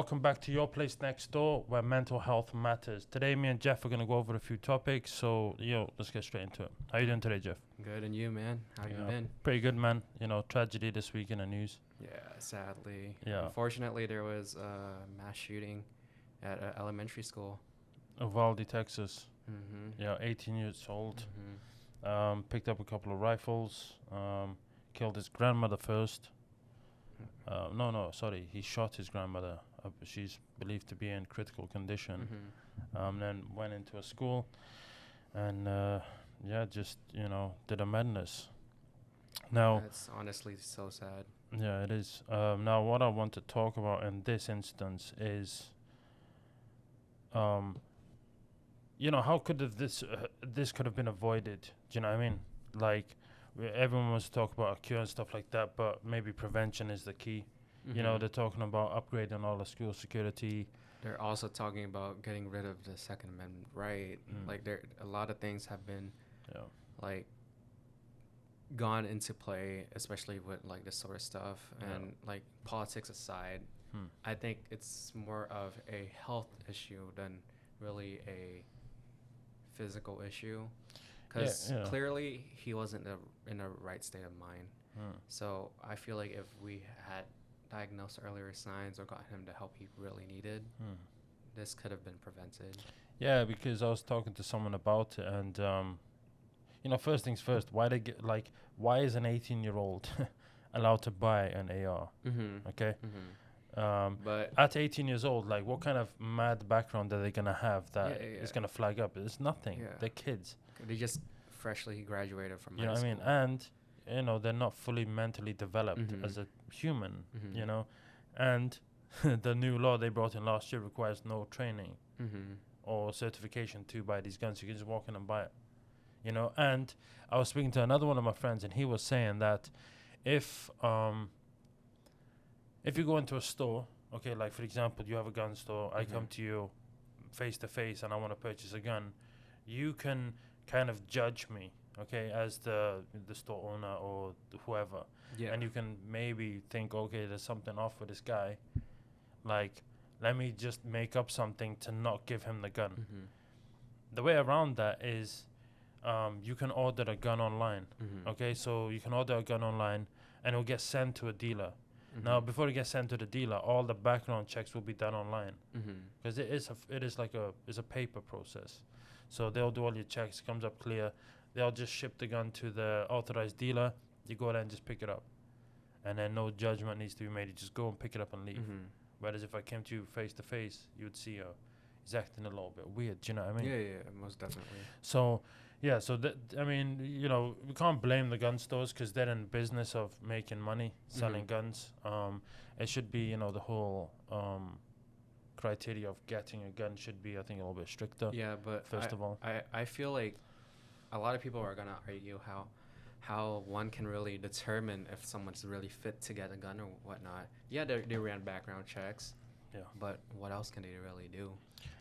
welcome back to your place next door where mental health matters. Today, me and Jeff are going to go over a few topics. So, let's get straight into it. How you doing today, Jeff? Good, and you, man? How you been? Pretty good, man. Tragedy this week in the news. Yeah, sadly. Yeah. Unfortunately, there was a mass shooting at an elementary school. Uvalde, Texas. Mm-hmm. 18 years old. Mm-hmm. Picked up a couple of rifles. Killed his grandmother first. Sorry. He shot his grandmother. She's believed to be in critical condition. Mm-hmm. Then went into a school and, did a madness. Now, That's honestly so sad. yeah, it is. Now, what I want to talk about in this instance is, how could have this could have been avoided? Do you know what I mean? Like, everyone wants to talk about a cure and stuff like that, but maybe prevention is the key. Mm-hmm. They're talking about upgrading all the school security. They're also talking about getting rid of the Second Amendment, right? Like, a lot of things have been, like, gone into play, especially with like this sort of stuff. And like, politics aside, I think it's more of a health issue than really a physical issue, because clearly he wasn't in a right state of mind. So I feel like if we had diagnosed earlier signs or got him the help he really needed, this could have been prevented. Yeah, because I was talking to someone about it, and first things first, why is an 18-year-old allowed to buy an AR? Mm-hmm. Okay. Mm-hmm. But at 18 years old, like, what kind of mad background are they gonna have that is gonna flag up? It's nothing. Yeah. They're kids. They just freshly graduated from You know high what I school. mean? And they're not fully mentally developed as a human. Mm-hmm. And the new law they brought in last year requires no training Mm-hmm. or certification to buy these guns. You can just walk in and buy it. And I was speaking to another one of my friends, and he was saying that if you go into a store, okay, like for example, you have a gun store, I come to you face to face and I want to purchase a gun, you can kind of judge me, okay, as the store owner or whoever. Yeah. And you can maybe think, okay, there's something off with this guy. Like, let me just make up something to not give him the gun. Mm-hmm. The way around that is, you can order a gun online. Mm-hmm. Okay, so you can order a gun online and it'll get sent to a dealer. Mm-hmm. Now, before it gets sent to the dealer, all the background checks will be done online, Mm-hmm. because it's a paper process. So they'll do all your checks, comes up clear. They'll just ship the gun to the authorized dealer. You go there and just pick it up, and then no judgment needs to be made. You just go and pick it up and leave. Mm-hmm. Whereas if I came to you face to face, you'd see he's acting a little bit weird. Do you know what I mean? Yeah, most definitely. So, we can't blame the gun stores because they're in business of making money, selling guns. It should be, the whole criteria of getting a gun should be, I think, a little bit stricter. Yeah, but first of all, I feel like a lot of people are gonna argue how one can really determine if someone's really fit to get a gun or whatnot. Yeah, they ran background checks. Yeah. But what else can they really do?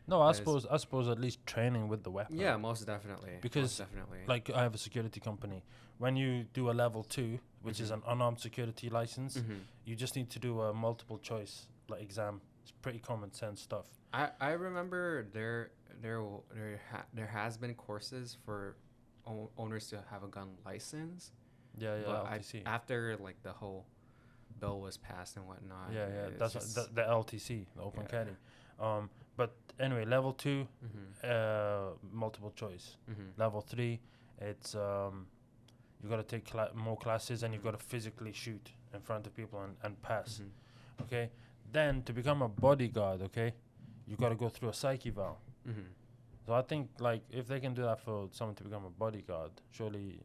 No, I suppose at least training with the weapon. Yeah, most definitely. Because, like, I have a security company. When you do a level 2, which is an unarmed security license, you just need to do a multiple choice exam. It's pretty common sense stuff. I remember there has been courses for owners to have a gun license. Yeah, but LTC. After like the whole bill was passed and whatnot. Yeah, that's the LTC, the open carry. But anyway, level 2, multiple choice. Level 3, it's you got to take more classes and you got to physically shoot in front of people and pass. Okay, then to become a bodyguard, okay, you got to go through a psyche eval. So I think, like, if they can do that for someone to become a bodyguard, surely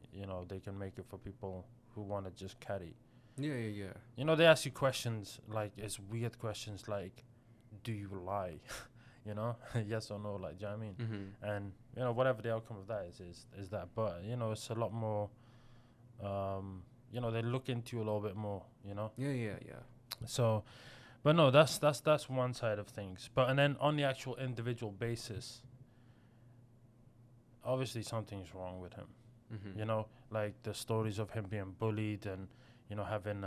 they can make it for people who want to just carry. Yeah. They ask you questions, like, it's weird questions, like, do you lie? Yes or no, like, do you know what I mean? And, whatever the outcome of that is that. But, it's a lot more, they look into you a little bit more, Yeah. So, but no, that's one side of things. But, and then on the actual individual basis, obviously something's wrong with him. Like the stories of him being bullied and, having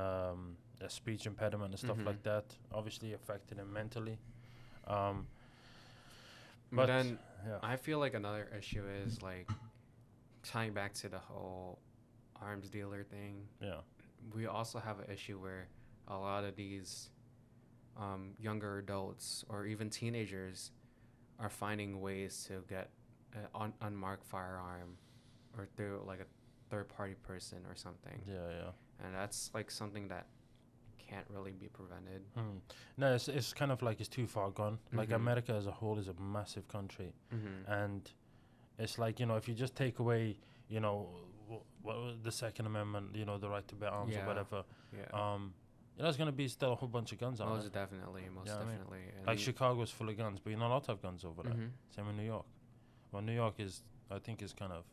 a speech impediment and stuff like that, obviously affected him mentally. But then I feel like another issue is like tying back to the whole arms dealer thing. Yeah. We also have an issue where a lot of these younger adults or even teenagers are finding ways to get an unmarked firearm or through like a third-party person or something. Yeah. And that's like something that can't really be prevented. No, it's kind of like it's too far gone. Like America as a whole is a massive country, and it's like, you know, if you just take away, you know, the Second Amendment, you know, the right to bear arms or whatever, you know, there's gonna be still a whole bunch of guns out there. Most definitely. I mean? Like Chicago's full of guns, but you're not allowed to have guns over there. Same in New York. Well, New York is, I think, is kind of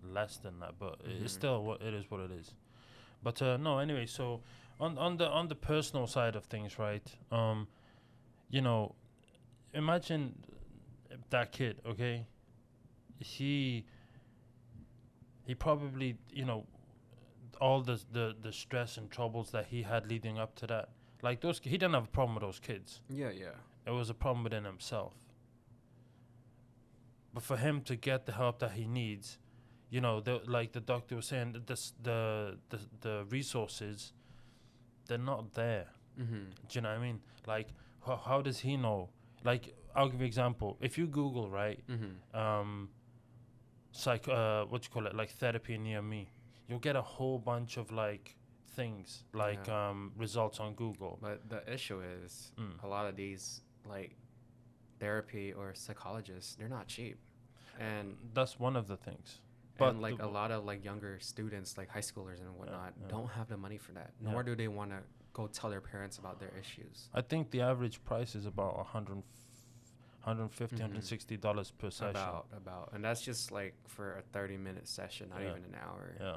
less than that, but it's still what it is. But no, anyway, so on the personal side of things, right? You know, imagine that kid, okay? He probably, you know, all the stress and troubles that he had leading up to that. Like he didn't have a problem with those kids. Yeah. It was a problem within himself. But for him to get the help that he needs, you know, like the doctor was saying, the resources, they're not there. Do you know what I mean? Like, how does he know? Like, I'll give you an example. If you Google, right, like therapy near me, you'll get a whole bunch of like things, like results on Google. But the issue is a lot of these like therapy or psychologists, they're not cheap, and that's one of the things. But like a lot of like younger students, like high schoolers and whatnot, don't have the money for that. Nor do they want to go tell their parents about their issues. I think the average price is about $150, $160 per session. About, and that's just like for a 30-minute session, not even an hour. Yeah,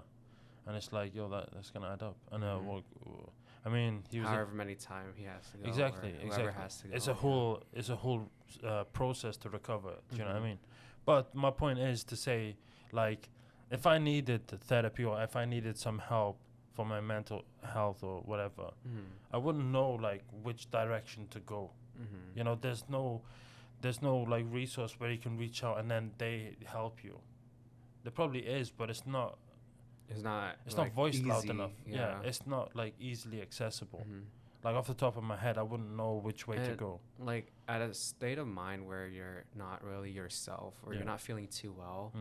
and it's like, yo, that's gonna add up. And I mean, he was however many times he has to go. Exactly. Has to go, it's a whole process to recover. Do you know what I mean? But my point is to say, like, if I needed therapy or if I needed some help for my mental health or whatever, I wouldn't know like which direction to go. You know, there's no like resource where you can reach out and then they help you. There probably is, but it's not like not voiced easy, loud enough. Yeah, it's not like easily accessible. Like off the top of my head, I wouldn't know which way to go. Like at a state of mind where you're not really yourself or you're not feeling too well,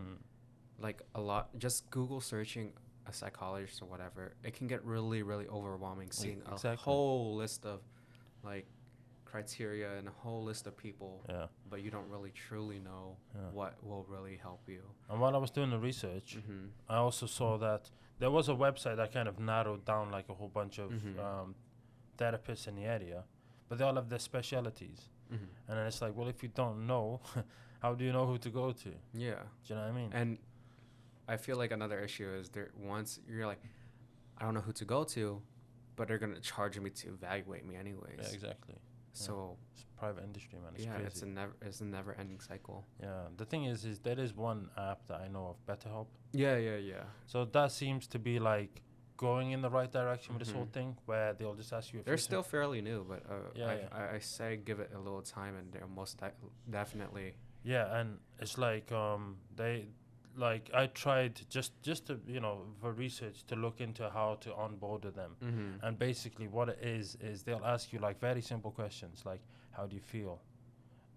like a lot, just Google searching a psychologist or whatever, it can get really, really overwhelming seeing a whole list of like criteria and a whole list of people, but you don't really truly know what will really help you. And while I was doing the research, I also saw that there was a website that kind of narrowed down like a whole bunch of therapists in the area, but they all have their specialities. And then it's like, well, if you don't know, how do you know who to go to? Yeah. Do you know what I mean? And I feel like another issue is once you're like, I don't know who to go to, but they're going to charge me to evaluate me anyways. Yeah, exactly. So it's private industry, man. It's crazy. It's a never ending cycle. Yeah. The thing is there is one app that I know of, BetterHelp. Yeah. So that seems to be like going in the right direction with this whole thing, where they'll just ask you. They're still fairly new, but I say give it a little time, and they're most definitely. Yeah, and it's like they. Like I tried just to, you know, for research to look into how to onboard them, and basically what it is they'll ask you like very simple questions like, how do you feel,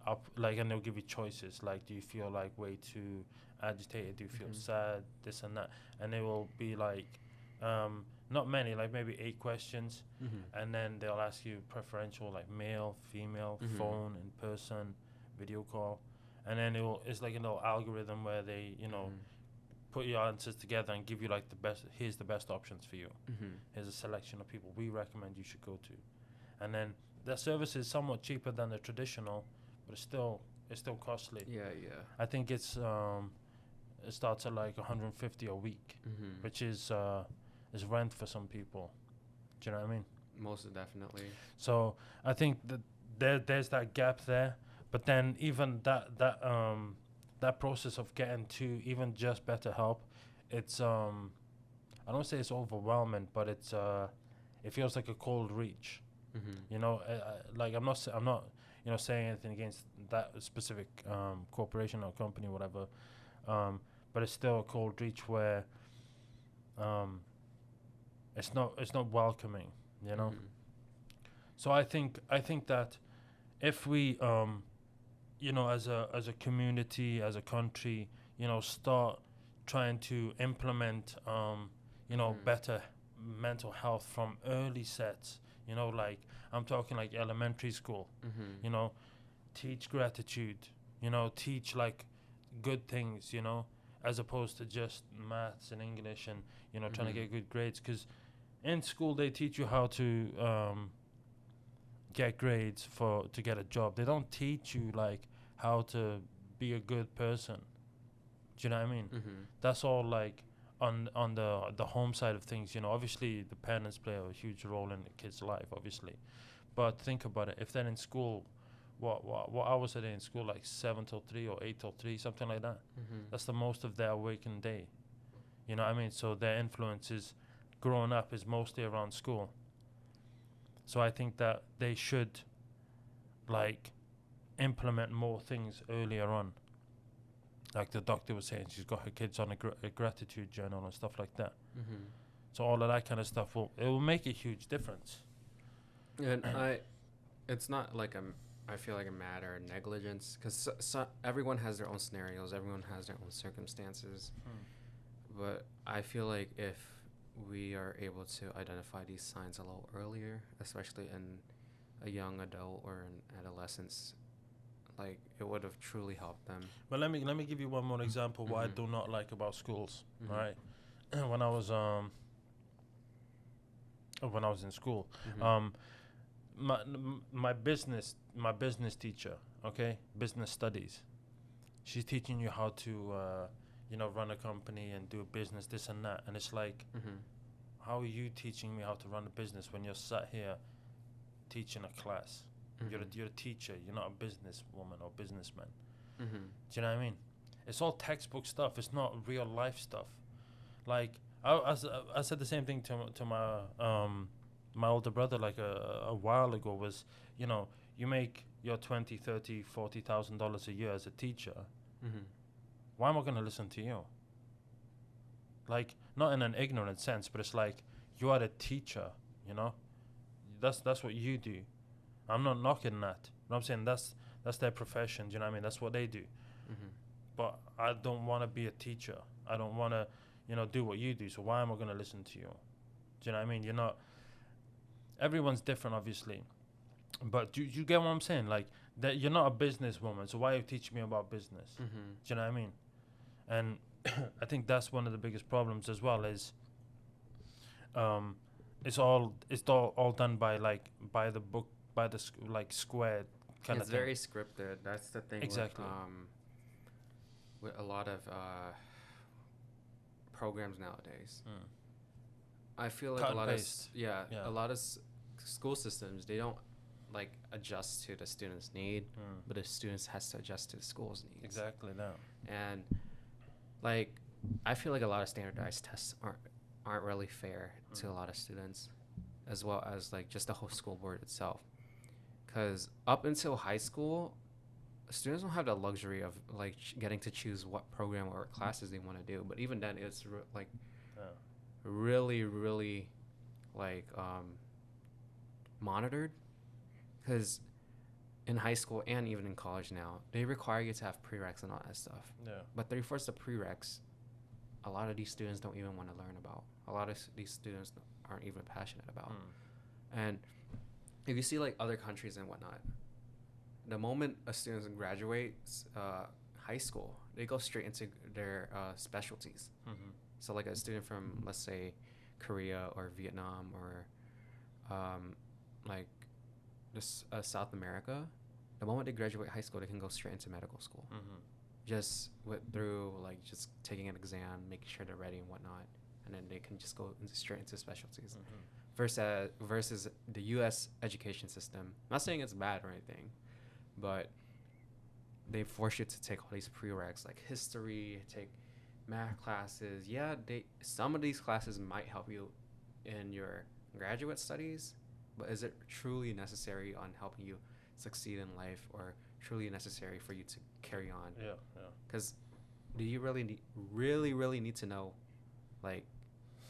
and they'll give you choices like, do you feel like way too agitated, do you feel sad, this and that, and they will be like not many, like maybe 8 questions, and then they'll ask you preferential like male, female, phone, in person, video call. And then it's like a little algorithm where they, you know, put your answers together and give you like here's the best options for you. Here's a selection of people we recommend you should go to. And then their service is somewhat cheaper than the traditional, but it's still costly. Yeah. I think it starts at like $150 a week, which is rent for some people. Do you know what I mean? Most definitely. So I think that there's that gap there. But then even that process of getting to even just BetterHelp, it's I don't say it's overwhelming, but it it feels like a cold reach. Mm-hmm. You know, like I'm not saying anything against that specific corporation or company, whatever. But it's still a cold reach where it's not welcoming. You know. Mm-hmm. So I think that if we as a community, as a country, start trying to implement better mental health from early sets, like I'm talking like elementary school, Mm-hmm. teach gratitude, teach like good things, as opposed to just maths and English and trying to Mm-hmm. get good grades, because in school they teach you how to get grades to get a job. They don't teach you like how to be a good person. Do you know what I mean? Mm-hmm. That's all like on the home side of things. Obviously the parents play a huge role in the kid's life, obviously. But think about it. If they're in school, what hours are they in school? Like 7 till 3 or 8 till 3, something like that. Mm-hmm. That's the most of their waking day. You know what I mean? So their influences growing up is mostly around school. So I think that they should like implement more things earlier on. Like the doctor was saying, she's got her kids on a gratitude journal and stuff like that. Mm-hmm. So all of that kind of stuff will make a huge difference. And it's not like I feel like a matter of negligence, because everyone has their own scenarios, everyone has their own circumstances. But I feel like if we are able to identify these signs a little earlier, especially in a young adult or an adolescence, like it would have truly helped them. But let me give you one more example what I do not like about schools. Mm-hmm. Right, when I was in school, Mm-hmm. my business teacher, okay, business studies, she's teaching you how to run a company and do a business, this and that, and it's like, Mm-hmm. how are you teaching me how to run a business when you're sat here teaching a class? Mm-hmm. You're a teacher. You're not a businesswoman or businessman. Mm-hmm. Do you know what I mean? It's all textbook stuff. It's not real life stuff. Like I said the same thing to my my older brother like a while ago. Was you make your $20,000, $30,000 a year as a teacher. Mm-hmm. Why am I gonna listen to you? Like, not in an ignorant sense, but it's like you are a teacher. That's what you do. I'm not knocking that. You know what I'm saying? That's their profession. Do you know what I mean? That's what they do. Mm-hmm. But I don't want to be a teacher. I don't want to, do what you do. So why am I going to listen to you? Do you know what I mean? You're not. Everyone's different, obviously. But do you get what I'm saying? Like that, you're not a businesswoman. So why are you teaching me about business? Mm-hmm. Do you know what I mean? And I think that's one of the biggest problems as well. Is it's all done by the book, by the like squared kind of It's thing. very scripted. That's the thing. Exactly. With a lot of programs nowadays. I feel like Cut a lot and of paste. a lot of school systems, they don't like adjust to the students' need, but the students has to adjust to the school's needs. Exactly that. And like I feel like a lot of standardized tests aren't really fair to a lot of students, as well as like just the whole school board itself. Because up until high school, students don't have the luxury of like getting to choose what program or classes they want to do. But even then, it's really, really like monitored. Because in high school and even in college now, they require you to have prereqs and all that stuff. Yeah. But they force the prereqs. A lot of these students don't even want to learn about. A lot of these students aren't even passionate about. And if you see like other countries and whatnot, the moment a student graduates high school, they go straight into their specialties. Mm-hmm. So like a student from, let's say, Korea or Vietnam or like just South America, the moment they graduate high school, they can go straight into medical school. Mm-hmm. Just through like just taking an exam, making sure they're ready and whatnot, and then they can just go straight into specialties. Mm-hmm. Versus the U.S. education system. I'm not saying it's bad or anything, but they force you to take all these prereqs like history, take math classes. Yeah, some of these classes might help you in your graduate studies, but is it truly necessary on helping you succeed in life, or truly necessary for you to carry on? Yeah. Because do you really need to know, like,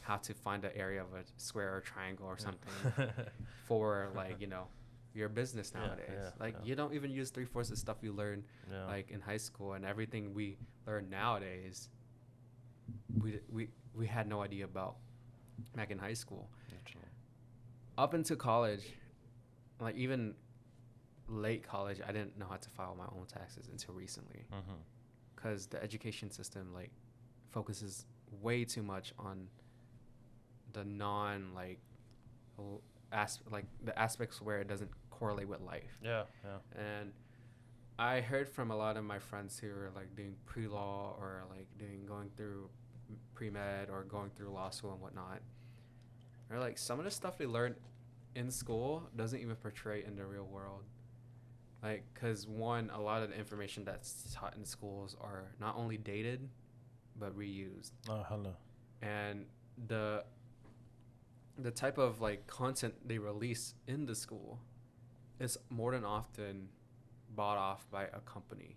how to find the area of a square or triangle or something for, like, your business nowadays? You don't even use 3/4 of the stuff you learn like in high school, and everything we learn nowadays we had no idea about back in high school. Literally. Up into college, like even late college, I didn't know how to file my own taxes until recently, because the education system like focuses way too much on the non like the aspects where it doesn't correlate with life. And I heard from a lot of my friends who are like doing pre-law or like going through pre-med or going through law school and whatnot, or like some of the stuff they learned in school doesn't even portray in the real world. Like, because one, a lot of the information that's taught in schools are not only dated but reused. Oh, hello. And the type of like content they release in the school is more than often bought off by a company.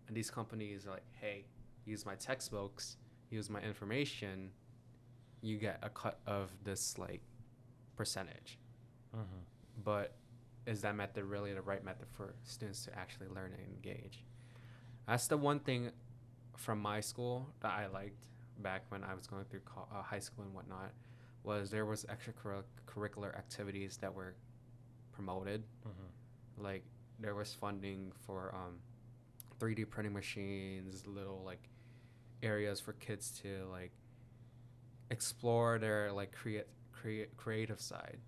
And these companies are like, hey, use my textbooks, use my information, you get a cut of this like percentage. But is that method really the right method for students to actually learn and engage? That's the one thing from my school that I liked back when I was going through high school and whatnot, was there was extracurricular activities that were promoted. Like there was funding for 3D printing machines, little like areas for kids to like explore their like creative side.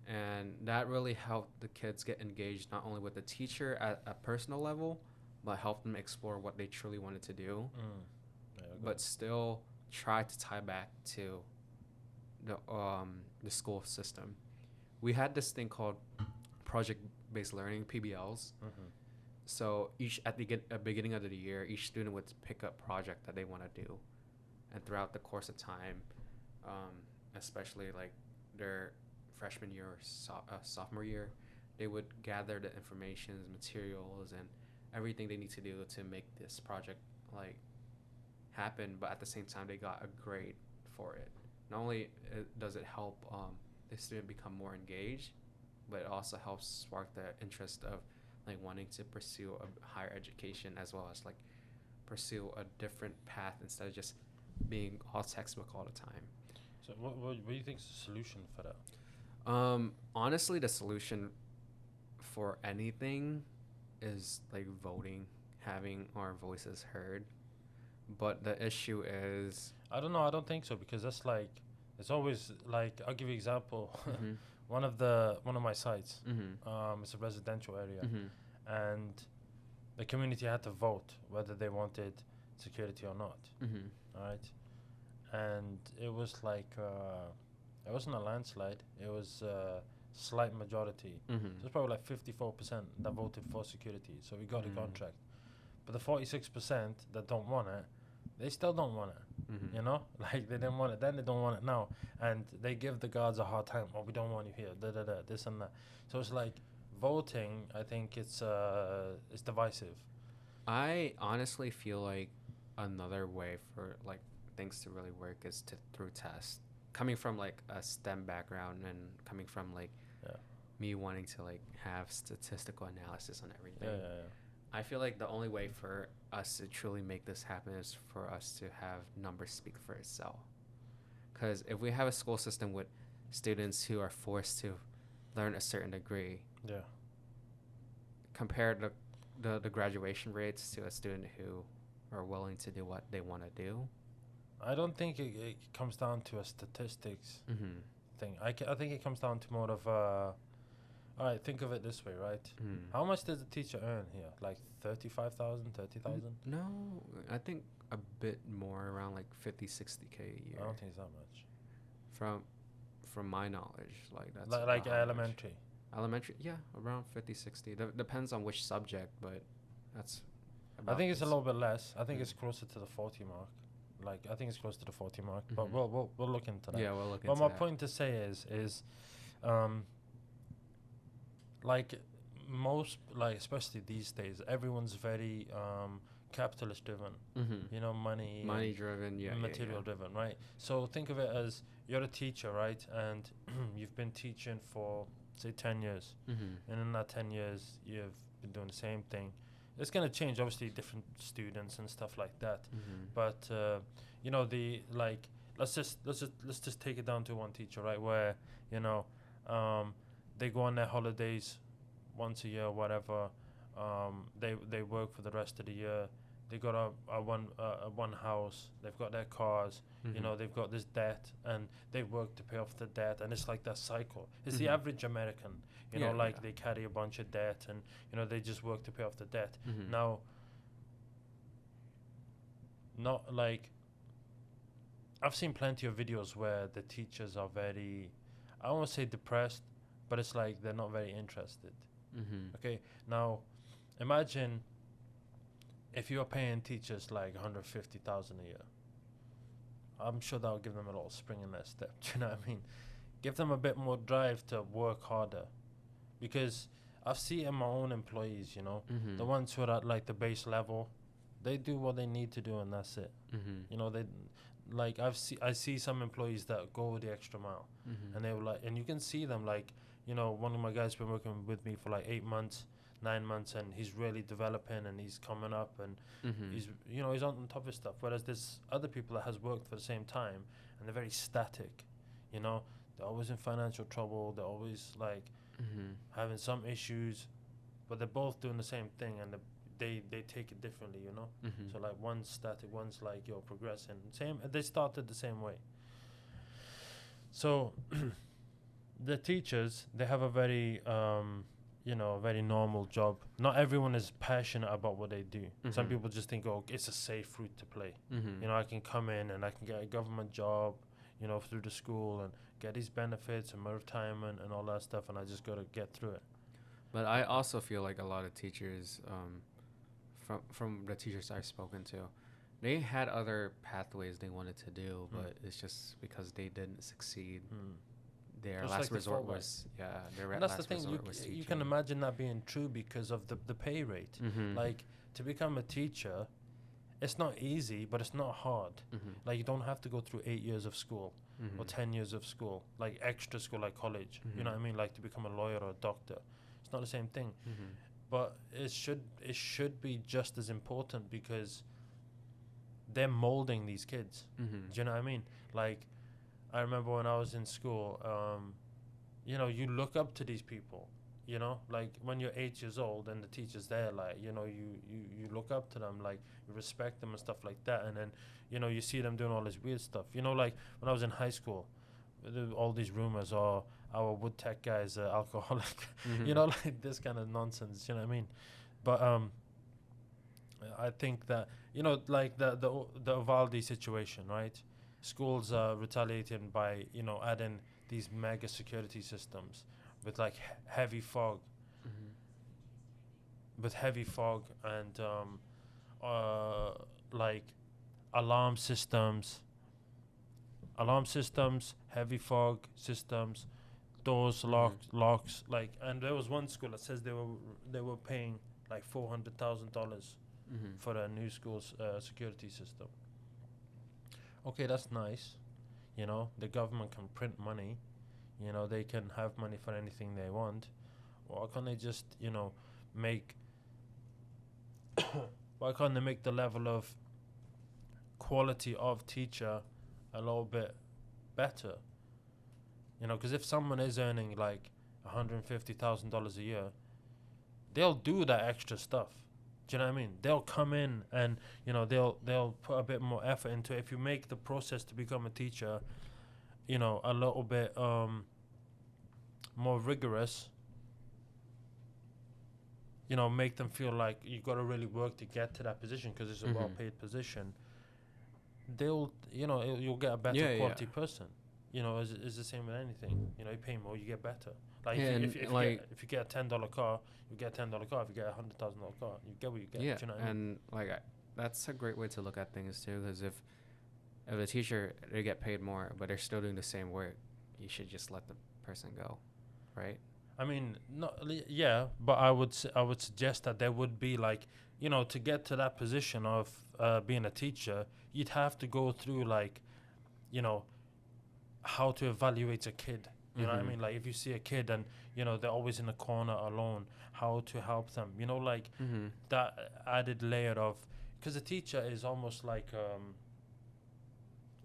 And that really helped the kids get engaged not only with the teacher at a personal level, but helped them explore what they truly wanted to do, but still try to tie back to the school system. We had this thing called project-based learning, PBLs. So at the beginning of the year, each student would pick a project that they want to do, and throughout the course of time, especially like their freshman year or sophomore year, they would gather the information, materials, and everything they need to do to make this project like happen. But at the same time, they got a grade for it. Not only does it help the student become more engaged, but it also helps spark the interest of like wanting to pursue a higher education, as well as like pursue a different path instead of just being all textbook all the time. So what do you think is the solution for that? Honestly, the solution for anything is like voting, having our voices heard. But the issue is, I don't know. I don't think so, because that's like, it's always like, I'll give you an example. One of my sites, it's a residential area, and the community had to vote whether they wanted security or not. Right, and it was like it wasn't a landslide. It was a slight majority. So it's probably like 54% that voted for security. So we got the contract. But the 46% that don't want it, they still don't want it. You know, like they didn't want it then, they don't want it now, and they give the guards a hard time. Oh, we don't want you here. This and that. So it's like voting. I think it's divisive. I honestly feel like another way for like things to really work is through tests. Coming from like a STEM background and coming from like me wanting to like have statistical analysis on everything, I feel like the only way for us to truly make this happen is for us to have numbers speak for itself. Because if we have a school system with students who are forced to learn a certain degree, compare the graduation rates to a student who are willing to do what they want to do, I don't think it comes down to a statistics thing. I think it comes down to more of all right, think of it this way, right? How much does a teacher earn here? Like 35,000, 30,000? No, I think a bit more, around like 50, 60K a year. I don't think it's that much. From my knowledge, like that's like elementary. Elementary, yeah, around 50, 60. Depends on which subject, but that's I think it's a little bit less. I think it's closer to the 40 mark. Like I think it's close to the 40 mark, but we'll look into that. Yeah, we'll look into But my that. point to say is like most, like especially these days, everyone's very capitalist driven. You know, money driven, yeah, material driven, right? So think of it as you're a teacher, right? And you've been teaching for say 10 years, and in that 10 years you've been doing the same thing. It's going to change, obviously, different students and stuff like that. But you know, the like let's just take it down to one teacher, right? Where you know they go on their holidays once a year or whatever. They work for the rest of the year. They got a one house. They've got their cars. You know, they've got this debt, and they work to pay off the debt, and it's like that cycle. It's the average American. You know, like they carry a bunch of debt, and you know they just work to pay off the debt. Now, not like I've seen plenty of videos where the teachers are very, I don't want to say depressed, but it's like they're not very interested. Okay, now imagine if you're paying teachers like 150,000 a year. I'm sure that'll give them a little spring in their step. Do you know what I mean? Give them a bit more drive to work harder, because I've seen in my own employees, you know, the ones who are at like the base level, they do what they need to do and that's it. You know, they like I see some employees that go the extra mile, and they were like, and you can see them like, you know, one of my guys been working with me for like 8 months, 9 months, and he's really developing and he's coming up and he's, you know, he's on top of stuff. Whereas there's other people that has worked for the same time and they're very static, you know, they're always in financial trouble, they're always like having some issues, but they're both doing the same thing, and they take it differently, you know. So like one's static, one's like you're progressing. Same, they started the same way. So the teachers, they have a very you know, very normal job. Not everyone is passionate about what they do. Some people just think, oh, it's a safe route to play. You know, I can come in and I can get a government job, you know, through the school and get these benefits and my retirement and all that stuff, and I just got to get through it. But I also feel like a lot of teachers, from the teachers I've spoken to, they had other pathways they wanted to do, but it's just because they didn't succeed. Their Just last like the resort fallback. was their And that's the last thing. resort was teaching. You can imagine that being true because of the pay rate. Like to become a teacher, it's not easy, but it's not hard. Like you don't have to go through 8 years of school or 10 years of school, like extra school, like college. You know what I mean? Like to become a lawyer or a doctor, it's not the same thing. But it should be just as important because they're molding these kids. Do you know what I mean? Like I remember when I was in school, you know, you look up to these people, you know, like when you're 8 years old and the teacher's there, like, you know, you look up to them, like you respect them and stuff like that. And then, you know, you see them doing all this weird stuff, you know, like when I was in high school, all these rumors, or our wood tech guy's alcoholic, you know, like this kind of nonsense, you know what I mean? But I think that, you know, like the Uvalde situation, right? Schools are retaliating by, you know, adding these mega security systems with like heavy fog, and like alarm systems, heavy fog systems, doors locks. Like, and there was one school that says they were paying like $400,000 for a new school's security system. Okay, that's nice. You know, the government can print money. You know, they can have money for anything they want. Why can't they just, you know, why can't they make the level of quality of teacher a little bit better? You know, because if someone is earning like $150,000 a year, they'll do that extra stuff. Do you know what I mean? They'll come in and, you know, they'll put a bit more effort into it. If you make the process to become a teacher, you know, a little bit more rigorous, you know, make them feel like you got to really work to get to that position because it's a well-paid position. They'll, you know, you'll get a better quality person. You know, it's the same with anything. You know, you pay more, you get better. Like if you get a $10 car, you get a $10 car. If you get a $100,000 car, you get what you get. Yeah, Do you know what I mean? and like that's a great way to look at things too. Because if If a teacher, they get paid more, but they're still doing the same work, you should just let the person go, right? I mean, yeah, but I would suggest that there would be like, to get to that position of being a teacher, you'd have to go through like, you know, how to evaluate a kid. You know what I mean? Like if you see a kid and they're always in a corner alone, how to help them. Like that added layer of, because a teacher is almost like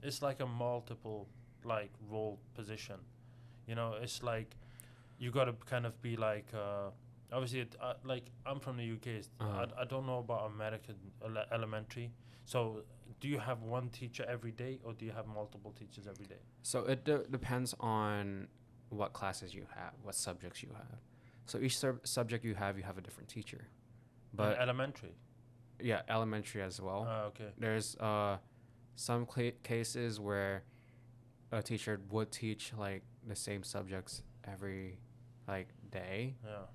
it's like a multiple like role position. It's like you got to kind of be like obviously like I'm from the UK. I don't know about American elementary. So do you have one teacher every day or do you have multiple teachers every day? So it depends on what classes you have, what subjects you have. So each subject you have a different teacher. But elementary. Yeah, elementary as well. Okay. There's some cases where a teacher would teach like the same subjects every like day. Yeah.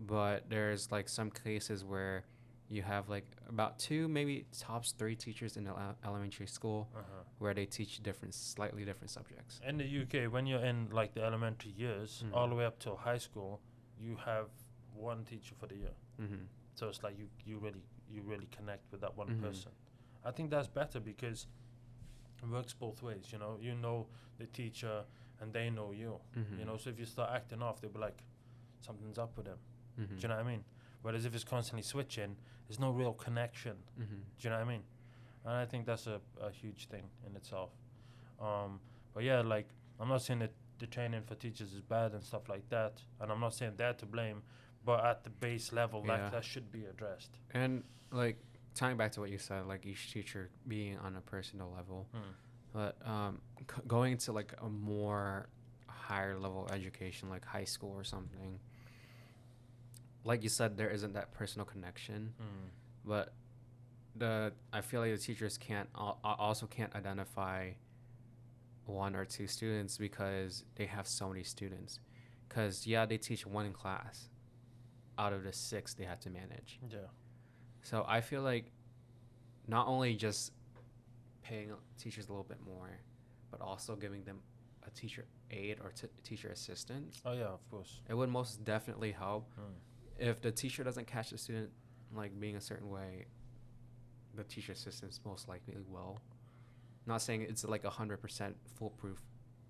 But there's like some cases where you have like about 2, maybe tops 3 teachers in the elementary school where they teach slightly different subjects. In the UK, when you're in like the elementary years, all the way up till high school, you have one teacher for the year. So it's like you really connect with that one person. I think that's better because it works both ways. You know the teacher and they know you. So if you start acting off, they'll be like, something's up with him. Do you know what I mean? Whereas if it's constantly switching, there's no real connection. Do you know what I mean? And I think that's a huge thing in itself. But yeah, like I'm not saying that the training for teachers is bad and stuff like that, and I'm not saying they're to blame, but at the base level, that should be addressed. And like tying back to what you said, like each teacher being on a personal level, but going to like a more higher level education, like high school or something. Like you said, there isn't that personal connection, but I feel like the teachers also can't identify 1 or 2 students because they have so many students. Because they teach 1 in class out of the 6 they have to manage. Yeah. So I feel like not only just paying teachers a little bit more, but also giving them a teacher aide or teacher assistant. Oh yeah, of course. It would most definitely help. If the teacher doesn't catch the student like being a certain way, the teacher assistants most likely will. Not saying it's like 100% foolproof,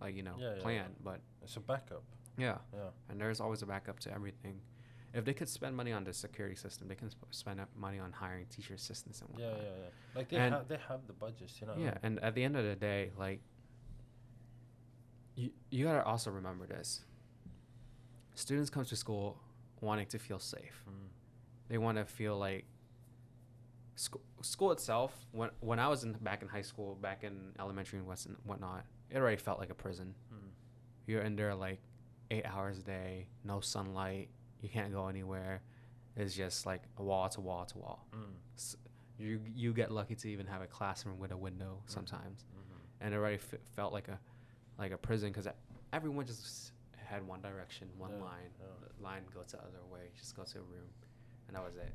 like plan, but it's a backup. Yeah. And there's always a backup to everything. If they could spend money on the security system, they can spend money on hiring teacher assistants and whatnot. Yeah. Like they have the budgets, Yeah, and at the end of the day, like you gotta also remember this. Students come to school wanting to feel safe. They want to feel like school itself. When I was back in high school, back in elementary and whatnot, it already felt like a prison. You're in there like 8 hours a day, no sunlight. You can't go anywhere. It's just like a wall to wall to wall. So you get lucky to even have a classroom with a window sometimes, and it already felt like a prison because everyone just had one direction, one line. The line go to the other way. Just go to a room, and that was it.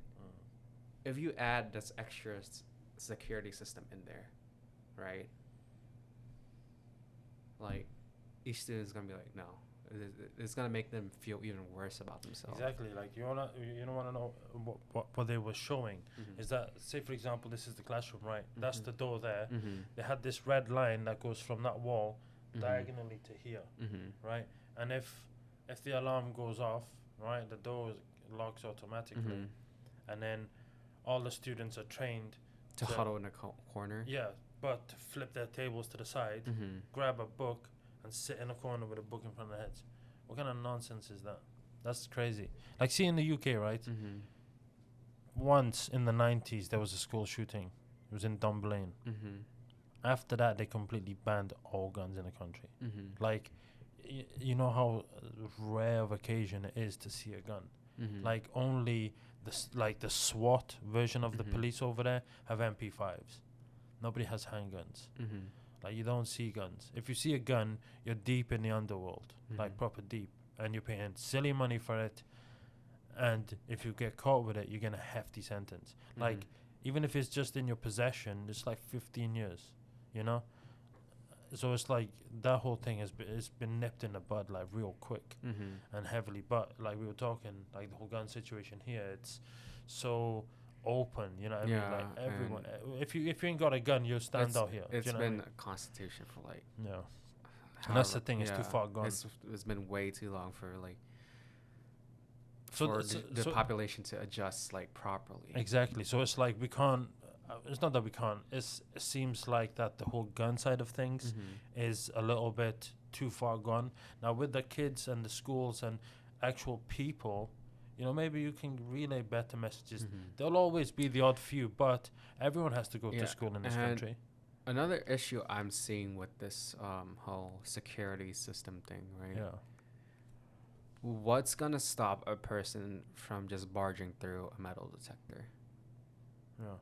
If you add this extra security system in there, right? Like each student's gonna be like, no. It's gonna make them feel even worse about themselves. Exactly. Like you don't wanna know what they were showing. Is that, say for example, this is the classroom, right? That's the door there. They had this red line that goes from that wall diagonally to here, right? And if the alarm goes off, right, the door locks automatically, and then all the students are trained to huddle in a corner. Yeah, but to flip their tables to the side, grab a book, and sit in a corner with a book in front of their heads. What kind of nonsense is that? That's crazy. Like, see in the UK, right? Once in the 90s, there was a school shooting. It was in Dunblane. After that, they completely banned all guns in the country. Like, you know how rare of occasion it is to see a gun. Like, only the SWAT version of the police over there have MP5s. Nobody has handguns. Like, you don't see guns. If you see a gun, you're deep in the underworld, like proper deep, and you're paying silly money for it. And if you get caught with it, you get a hefty sentence. Like, even if it's just in your possession, it's like 15 years, you know? So it's like that whole thing it's been nipped in the bud like real quick and heavily. But like we were talking, like the whole gun situation here, it's so open. You know what I mean? Like everyone, if you ain't got a gun, you stand out here. It's you know been a constitution for like and that's the thing. It's too far gone. It's been way too long for like so for the population to adjust like properly. Exactly. So it's like we can't. It's not that we can't. It seems like that the whole gun side of things is a little bit too far gone. Now with the kids and the schools and actual people, you know, maybe you can relay better messages. There'll always be the odd few, but everyone has to go to school in this country. Another issue I'm seeing with this whole security system thing, right? Yeah. What's gonna stop a person from just barging through a metal detector? Yeah.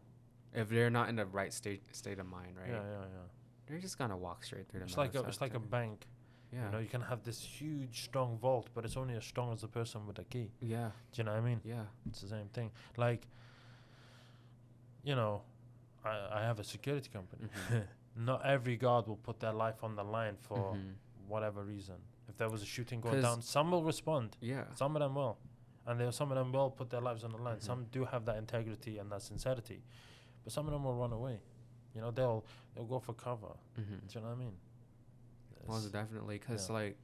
If they're not in the right state of mind, right? Yeah. They're just gonna walk straight through the It's metal like it's like a bank. Yeah. You know, you can have this huge, strong vault, but it's only as strong as the person with the key. Yeah. Do you know what I mean? Yeah. It's the same thing. Like, you know, I have a security company. Not every guard will put their life on the line for whatever reason. If there was a shooting going down, some will respond. Yeah. Some of them will. And some of them will put their lives on the line. Some do have that integrity and that sincerity. But some of them will run away. You know, they'll go for cover. Do you know what I mean? Well, definitely, because like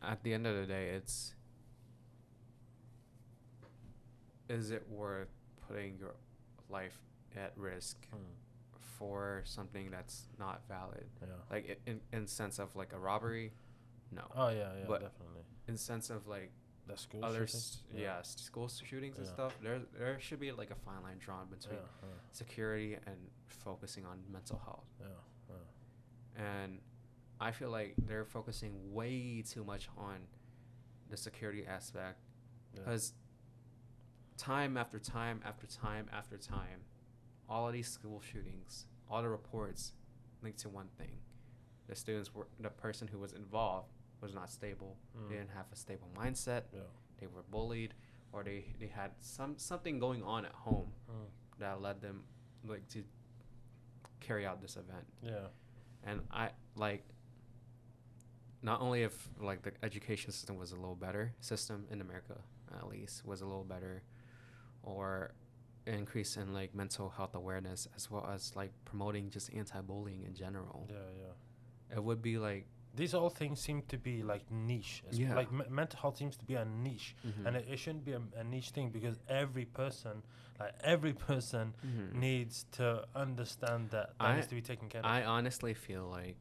at the end of the day, is it worth putting your life at risk for something that's not valid? Yeah. Like in sense of like a robbery, no. Oh yeah, but definitely. In sense of like the school school shootings and stuff. There should be like a fine line drawn between security and focusing on mental health. And I feel like they're focusing way too much on the security aspect because time after time after time after time, all of these school shootings, all the reports linked to one thing: the person who was involved was not stable. They didn't have a stable mindset. They were bullied, or they had something going on at home that led them like to carry out this event. And I like, not only if like the education system was a little better, system in America at least was a little better, or increase in like mental health awareness, as well as like promoting just anti-bullying in general. It would be like, these all things seem to be like niche. Like mental health seems to be a niche, and it shouldn't be a niche thing, because every person needs to understand that needs to be taken care of. I honestly feel like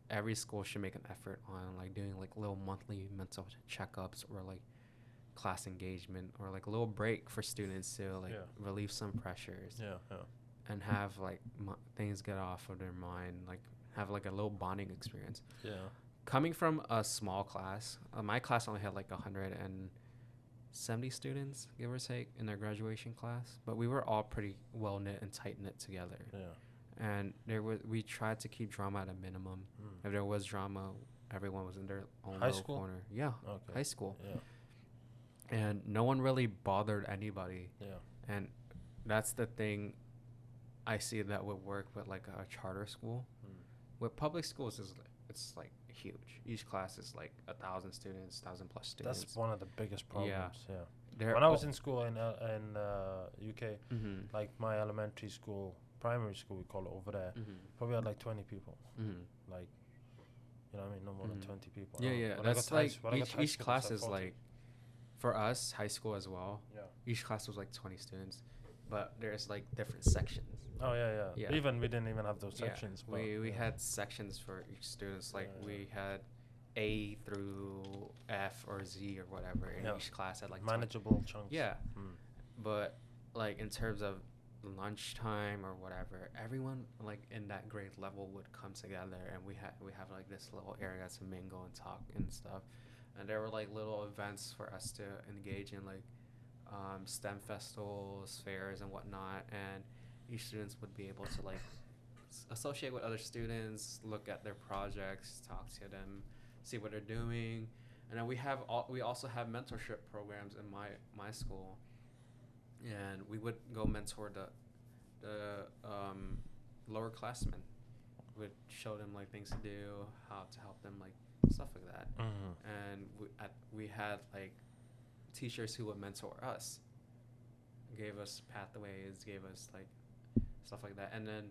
every school should make an effort on like doing like little monthly mental checkups, or like class engagement, or like a little break for students to like relieve some pressures. And have like things get off of their mind, like have like a little bonding experience. Coming from a small class, my class only had like 170 students, give or take, in their graduation class, but we were all pretty well knit and tight knit together. And we tried to keep drama at a minimum. If there was drama, everyone was in their own little corner. High school. And no one really bothered anybody. And that's the thing I see that would work with like a charter school. With public schools, it's like huge. Each class is like 1,000 students, 1,000+ students. That's one of the biggest problems. When I was in school in UK, like my elementary school, primary school, we call it over there, probably had like 20 people. Like, you know what I mean? No more than 20 people. That's like each class is like, for us, high school as well. Each class was like 20 students, but there's like different sections. Even we didn't even have those sections. We had sections for each students. Like we had A through F or Z or whatever, and each class had like manageable chunks. But like in terms of lunchtime or whatever, everyone like in that grade level would come together, and we have like this little area to mingle and talk and stuff. And there were like little events for us to engage in, like STEM festivals, fairs, and whatnot. And each students would be able to like associate with other students, look at their projects, talk to them, see what they're doing. And then we also have mentorship programs in my school, and we would go mentor the lower classmen. would show them like things to do, how to help them, like stuff like that. And we had like teachers who would mentor us, gave us pathways, gave us like stuff like that. And then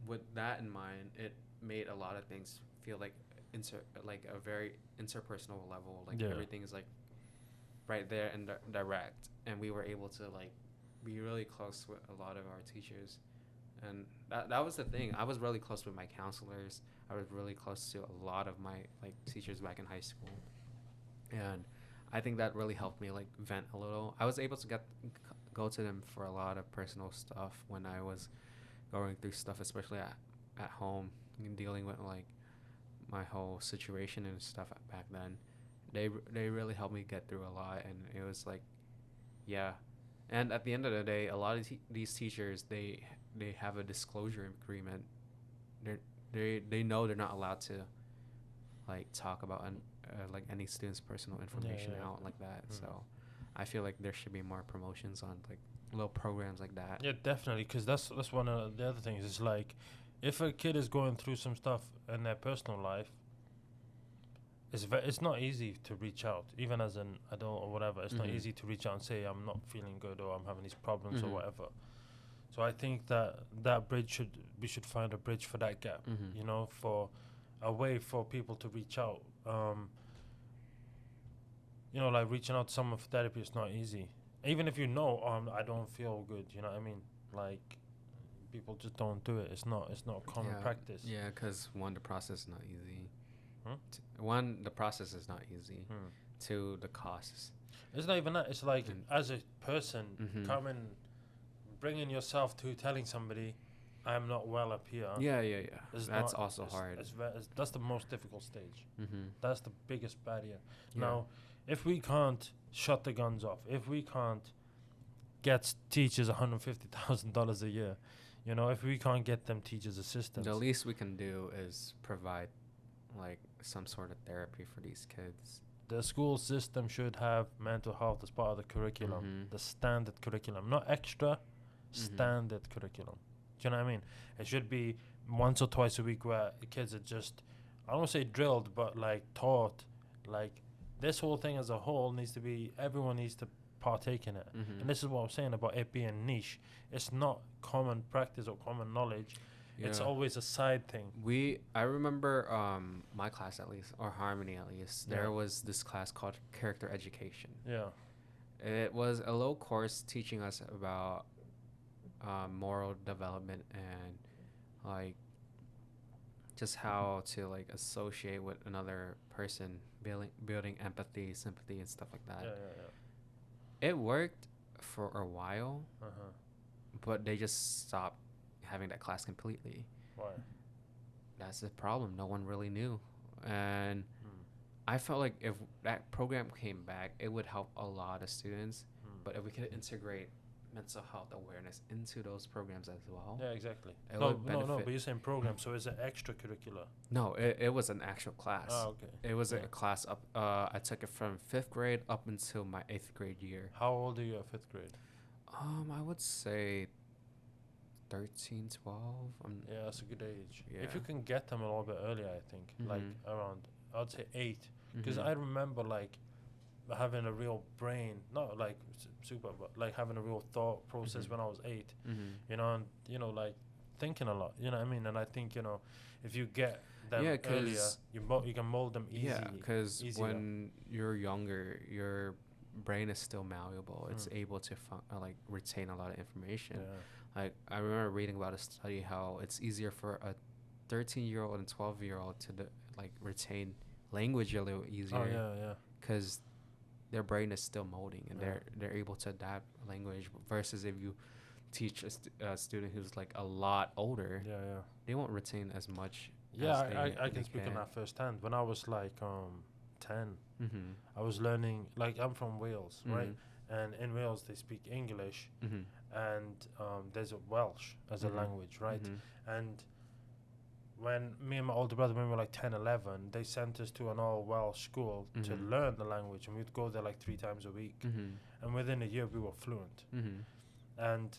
with that in mind, it made a lot of things feel like like a very interpersonal level. Like everything is like right there and direct, and we were able to like be really close with a lot of our teachers. And that was the thing. I was really close with my counselors. I was really close to a lot of my like teachers back in high school, and I think that really helped me like vent a little. I was able to go to them for a lot of personal stuff when I was going through stuff, especially at home, and dealing with like my whole situation and stuff back then. They really helped me get through a lot, and it was like, yeah. And at the end of the day, a lot of these teachers, they have a disclosure agreement. They know they're not allowed to like talk about like any student's personal information out like that. So I feel like there should be more promotions on like little programs like that. Yeah, definitely, because that's one of the other things. Is like, if a kid is going through some stuff in their personal life, it's not easy to reach out, even as an adult or whatever. It's not easy to reach out and say I'm not feeling good or I'm having these problems or whatever. So I think that bridge we should find a bridge for that gap. You know, for a way for people to reach out. You know, like reaching out to someone for therapy is not easy. Even if you know, I don't feel good. You know what I mean? Like, people just don't do it. It's not common practice. Yeah, because one, the process is not easy. One, the process is not easy. Two, the costs. It's not even that. It's like, as a person, coming, bringing yourself to telling somebody, I'm not well up here. Yeah. That's also hard. That's the most difficult stage. That's the biggest barrier. Yeah. Now, if we can't shut the guns off, if we can't get teachers $150,000 a year, you know, if we can't get them teachers assistants, the least we can do is provide like some sort of therapy for these kids. The school system should have mental health as part of the curriculum, the standard curriculum, not extra, standard curriculum. Do you know what I mean? It should be once or twice a week where the kids are just, I don't want to say drilled, but like taught, like this whole thing as a whole needs to be, everyone needs to partake in it. And this is what I'm saying about it being niche. It's not common practice or common knowledge. It's always a side thing. I remember my class at least, or Harmony at least, there was this class called Character Education. Yeah. It was a low course teaching us about moral development and like just how to like associate with another person, building empathy, sympathy, and stuff like that. Yeah. It worked for a while, but they just stopped having that class completely. Why? That's the problem. No one really knew. And I felt like if that program came back, it would help a lot of students. But if we could integrate mental health awareness into those programs as well. Yeah, exactly. No, but you're saying program, so it's an extracurricular. No, it was an actual class. Oh, okay. It was a class up. I took it from 5th grade up until my 8th grade year. How old are you at 5th grade? I would say 13, 12. Yeah, that's a good age. Yeah. If you can get them a little bit earlier, I think, like around, I'd say 8. Because I remember like having a real brain, not like super, but like having a real thought process when I was 8. You know, and you know, like thinking a lot. You know what I mean? And I think, you know, if you get them earlier, you can mold them easily. Yeah, because when you're younger, your brain is still malleable. It's able to like retain a lot of information. Yeah. Like I remember reading about a study how it's easier for a 13-year-old and 12-year-old to like retain language a little easier. Oh yeah. Because their brain is still molding and they're able to adapt language. Versus if you teach a student who's like a lot older, they won't retain as much. Yeah, I can speak on that firsthand. When I was like 10, I was learning. Like I'm from Wales, right? And in Wales they speak English, and there's a Welsh as a language, right? And when me and my older brother, when we were like 10, 11, they sent us to an all Welsh school to learn the language, and we'd go there like 3 times a week. And within a year we were fluent. And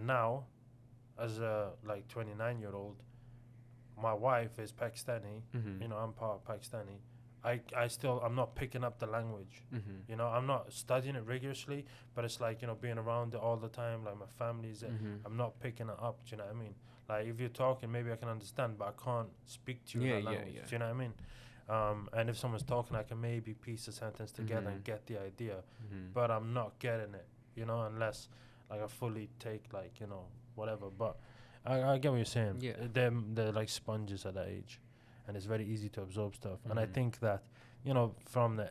now as a like 29-year-old, my wife is Pakistani. You know, I'm part Pakistani. I'm not picking up the language. You know, I'm not studying it rigorously, but it's like, you know, being around it all the time. Like my family's it. I'm not picking it up. Do you know what I mean? Like if you're talking, maybe I can understand, but I can't speak to you in that language. Do you know what I mean? And if someone's talking, I can maybe piece a sentence together and get the idea, but I'm not getting it, you know, unless like I fully take like, you know, whatever. But I get what you're saying. Yeah. They're like sponges at that age, and it's very easy to absorb stuff. And I think that, you know, from the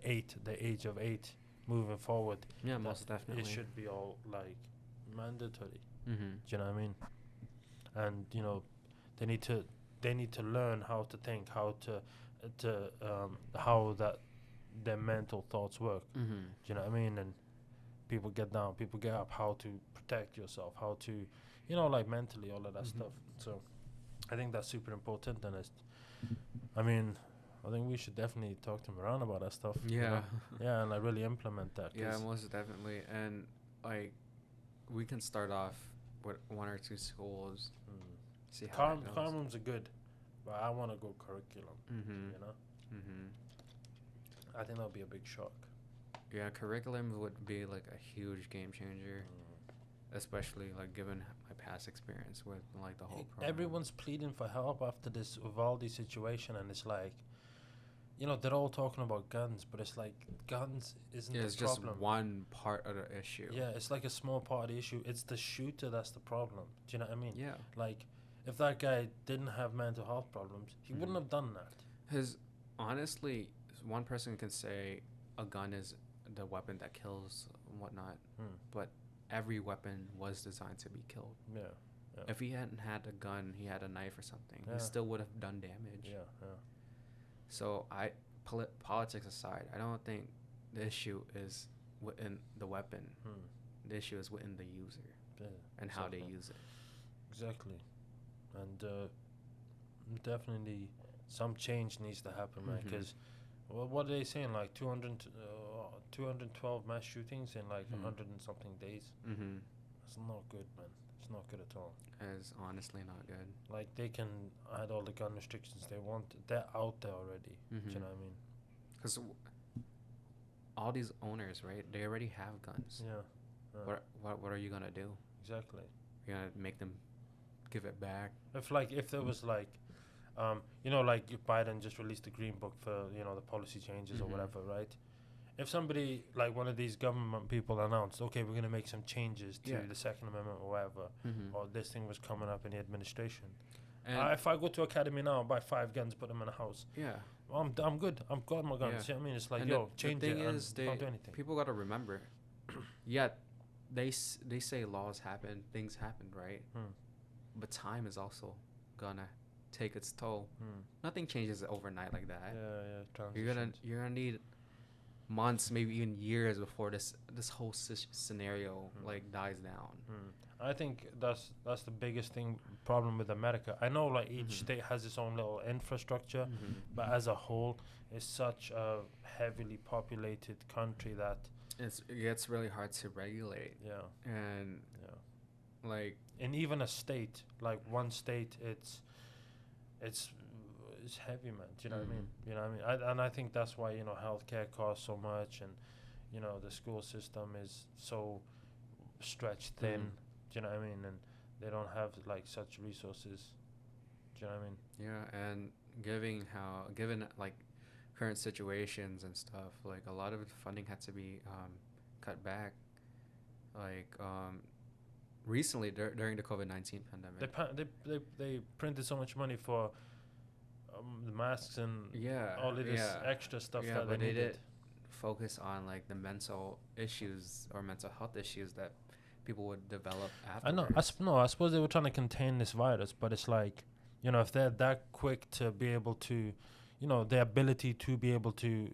age of 8 moving forward, most definitely, it should be all like mandatory. Do you know what I mean? And you know, they need to learn how to think, how how that their mental thoughts work. Do you know what I mean? And people get down, people get up, how to protect yourself, how to, you know, like mentally, all of that stuff. So I think that's super important. And I mean, I think we should definitely talk to them around about that stuff. Yeah. You know? Yeah, and like really implement that. Yeah, most definitely. And like, we can start off with 1 or 2 schools. See how Common rooms are good, but I want to go curriculum. You know. I think that'll be a big shock. Yeah, curriculum would be like a huge game changer, especially like given my past experience with like the whole program. Everyone's pleading for help after this Uvalde situation, and it's like, you know, they're all talking about guns, but it's like guns isn't the problem. It's just one part of the issue. Yeah, it's like a small part of the issue. It's the shooter that's the problem. Do you know what I mean? Yeah. Like, if that guy didn't have mental health problems, he wouldn't have done that. Because honestly, one person can say a gun is the weapon that kills and whatnot, but every weapon was designed to be killed. Yeah. If he hadn't had a gun, he had a knife or something, he still would have done damage. Yeah. So politics aside, I don't think the issue is within the weapon. The issue is within the user and how they use it. Exactly. And definitely some change needs to happen, man, because what are they saying, like 212 mass shootings in like 100 and something days? It's not good, man. It's not good at all. It's honestly not good. Like, they can add all the gun restrictions they want. They're out there already. Do you know what I mean? Because all these owners, right, they already have guns. Yeah. What are you gonna do? Exactly. You're gonna make them give it back? If there was like, you know, like Biden just released the green book for, you know, the policy changes or whatever, right? If somebody like one of these government people announced, okay, we're gonna make some changes to the Second Amendment or whatever, or this thing was coming up in the administration, and if I go to Academy now and buy 5 guns, put them in a house, well, I'm good. I'm got my guns. You know what I mean? It's like, change it. And don't do anything. People gotta remember, they say laws happen, things happen, right? But time is also gonna take its toll. Nothing changes overnight like that. You're gonna need months, maybe even years before this whole scenario like dies down. I think that's the biggest problem with America. I know like each state has its own little infrastructure, but as a whole, it's such a heavily populated country that it gets really hard to regulate. And like in even a state, like one state, it's heavy, man. Do you know what I mean? You know what I mean? And I think that's why, you know, healthcare costs so much, and, you know, the school system is so stretched thin. Do you know what I mean? And they don't have like such resources. Do you know what I mean? Yeah, and given like current situations and stuff, like a lot of funding had to be cut back. Like recently during the COVID-19 pandemic, they printed so much money for the masks and all of this extra stuff that but they they needed. did focus on like the mental issues or mental health issues that people would develop afterwards. I suppose they were trying to contain this virus, but it's like, you know, if they're that quick to be able to, you know, their ability to be able to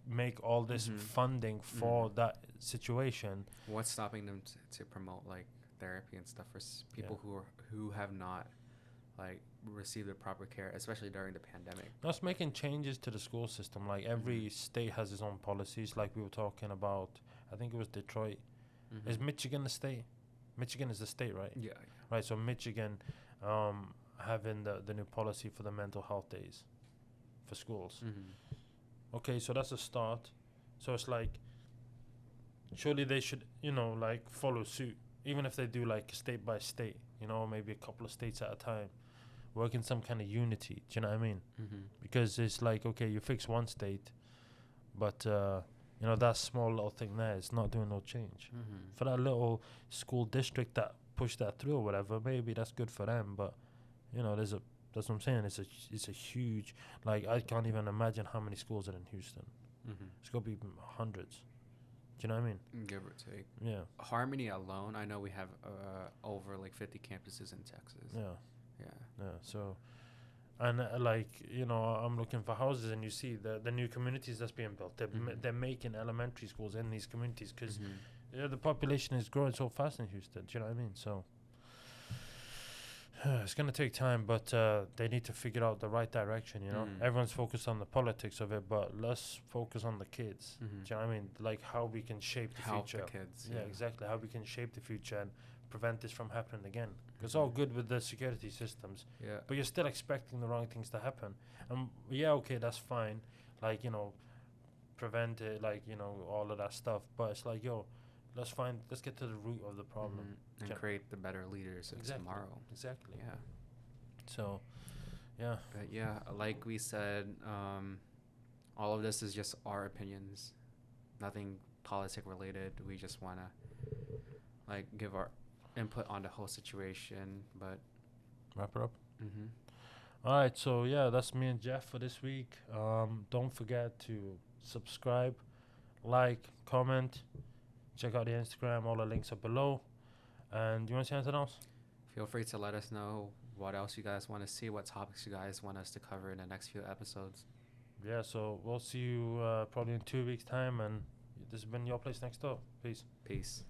make all this funding for that situation. What's stopping them to promote like therapy and stuff for people who have not like received the proper care, especially during the pandemic? That's making changes to the school system. Like every state has its own policies. Like we were talking about, I think it was Detroit. Is Michigan the state? Michigan is the state, right? Yeah. right? So Michigan, having the new policy for the mental health days for schools. Okay, so that's a start. So it's like, surely they should, like follow suit, even if they do like state by state, maybe a couple of states at a time, work in some kind of unity. Do you know what I mean? Because it's like, okay, you fix one state, but that small little thing there is not doing no change. For that little school district that pushed that through or whatever, maybe that's good for them. But that's what I'm saying. It's a huge, like, I can't even imagine how many schools are in Houston. It's got to be hundreds. Do you know what I mean? Give or take. Yeah. Harmony alone, I know we have over like 50 campuses in Texas. Yeah. So, and I'm looking for houses, and you see the new communities that's being built. They're making elementary schools in these communities because the population is growing so fast in Houston. Do you know what I mean? So it's gonna take time, but they need to figure out the right direction. Everyone's focused on the politics of it, but let's focus on the kids. Do you know what I mean? Like how we can shape the future. The kids. Yeah, exactly. How we can shape the future and prevent this from happening again. It's all good with the security systems, but you're still expecting the wrong things to happen. Okay, that's fine. Like, prevent it, like, all of that stuff. But it's like, let's get to the root of the problem. And create the better leaders of tomorrow. Exactly. Yeah. So, yeah. But yeah, like we said, all of this is just our opinions. Nothing politic related. We just want to, like, give our input on the whole situation, but wrap it up. All right, so that's me and Jeff for this week. Don't forget to subscribe, like, comment, check out the Instagram. All the links are below. And do you want to say anything else? Feel free to let us know what else you guys want to see, what topics you guys want us to cover in the next few episodes. So we'll see you probably in 2 weeks time, and this has been Your Place Next Door. Peace.